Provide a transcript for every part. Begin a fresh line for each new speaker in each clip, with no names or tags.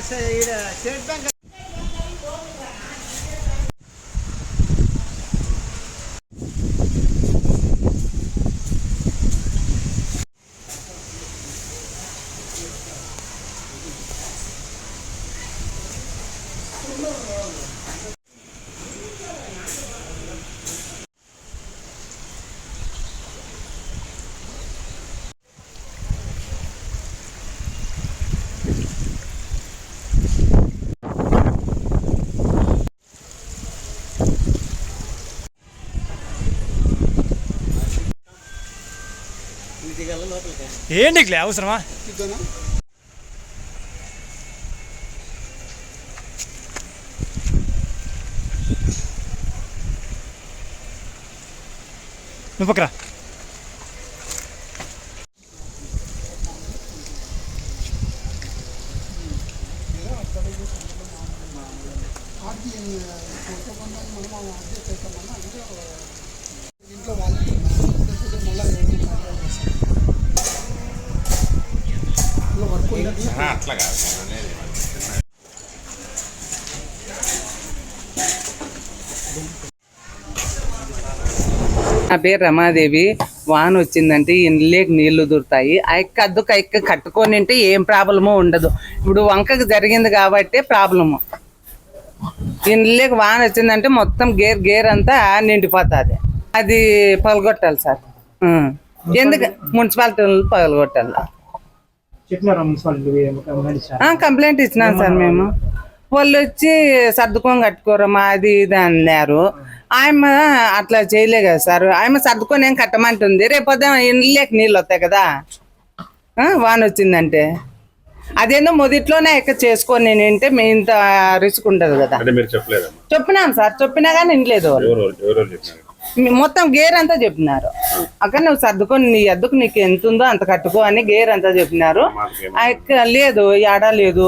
State bank
ఏంటి అవసరమా? నువ్వు పక్కరా.
అట్లా కాదు.
నా పేరు రమాదేవి. వాన వచ్చిందంటే ఇండ్లేకి నీళ్లు దూరుతాయి. ఆ ఎక్క అద్దుకు ఆ ఎక్క కట్టుకొని ఉంటే ఏం ప్రాబ్లము ఉండదు. ఇప్పుడు వంకకు జరిగింది కాబట్టి ప్రాబ్లము. ఇండ్లేకి వాన వచ్చిందంటే మొత్తం గేర్ అంతా నిండిపోతుంది. అది పగలగొట్టాలి సార్. ఎందుకు మున్సిపాలిటీ పగలగొట్టాలి. కంప్లైంట్ ఇచ్చినాం సార్ మేము. వాళ్ళు వచ్చి సర్దుకొని కట్టుకోరమ్మా అది ఇది అన్నారు. ఆయమ్మ అట్లా చేయలే కదా సార్. ఆయమ్మ సర్దుకొని ఏం కట్టమంటుంది. రేపొద్దు ఇండ్లేకి నీళ్ళు వస్తాయి కదా వాన వచ్చిందంటే. అదేందో మొదట్లోనే ఎక్క చేసుకొని నేనంటే ఇంత రిస్క్ ఉండదు కదా. చెప్పినాం సార్, చెప్పినా కానీ వినలేదు వాళ్ళు. మొత్తం గేర్ అంతా చెప్పినారు. అక్కడ నువ్వు సర్దుకొని నీ అద్దుకు నీకు ఎంత ఉందో అంత కట్టుకో అని గేర్ అంతా చెప్పినారు. లేదు ఏడా లేదు,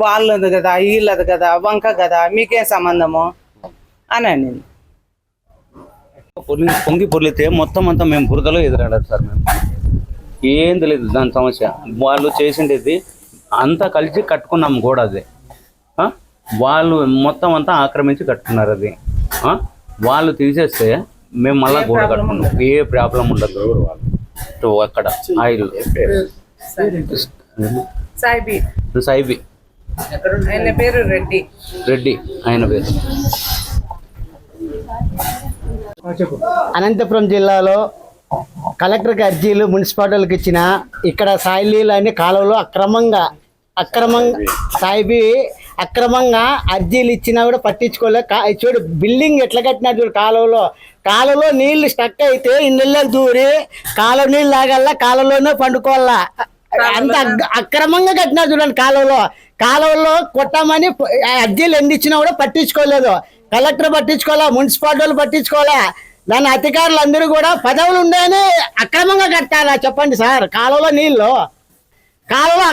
వాళ్ళది కదా వీళ్ళది కదా వంక కదా మీకేం సంబంధము అని అనింది.
పొంగి పొర్లితే మొత్తం అంతా మేము బురదలో ఎదురాడారు సార్. మేము ఏం తెలియదు దాని సమస్య. వాళ్ళు చేసిండేది అంతా కలిసి కట్టుకున్నాము కూడా. అది వాళ్ళు మొత్తం అంతా ఆక్రమించి కట్టుకున్నారు. అది వాళ్ళు తీసేస్తే మేము మళ్ళీ గోడ కట్టుకున్నాం. ఏ ప్రాబ్లం ఉండదు. అక్కడ ఆయిల్ సాయిబి
ఆయన పేరు
రెడ్డి ఆయన పేరు.
అనంతపురం జిల్లాలో కలెక్టర్కి అర్జీలు మున్సిపాలిటీలకు ఇచ్చిన ఇక్కడ సాయి నీళ్ళు అనే కాలువలో అక్రమంగా అర్జీలు ఇచ్చినా కూడా పట్టించుకోలే. చూడు బిల్డింగ్ ఎట్లా కట్టినా చూడు. కాలువలో నీళ్లు స్టక్ అయితే ఇళ్ళకి దూరి కాలువ నీళ్ళు తాగల్లా, కాలువలోనే పండుకోవాలా. అంత అక్రమంగా కట్టినా చూడండి. కాలువలో కొట్టామని అర్జీలు ఎన్ని ఇచ్చినా కూడా పట్టించుకోలేదు. కలెక్టర్ పట్టించుకోవాలా, మున్సిపాలిటీ వాళ్ళు పట్టించుకోవాలా. దాని అధికారులు అందరూ కూడా పదవులు ఉండేని అక్రమంగా కట్టాలా చెప్పండి సార్. కాలువలో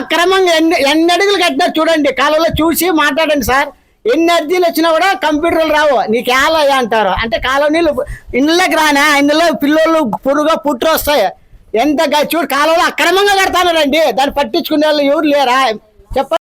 అక్రమంగా ఎన్ని అడుగులు కట్టినారు చూడండి. కాలువలో చూసి మాట్లాడండి సార్. ఎన్ని అర్జీలు వచ్చినా కూడా కంప్యూటర్లు రావు. నీకు ఎలా అంటారు అంటే కాలువ నీళ్ళు ఇళ్ళకి రానా, ఇందులో పిల్లలు పుట్టు వస్తాయి. ఎంత చూడు కాలువలో అక్రమంగా కడతానండి. దాన్ని పట్టించుకునే వాళ్ళు ఎవరు లేరా చెప్పండి.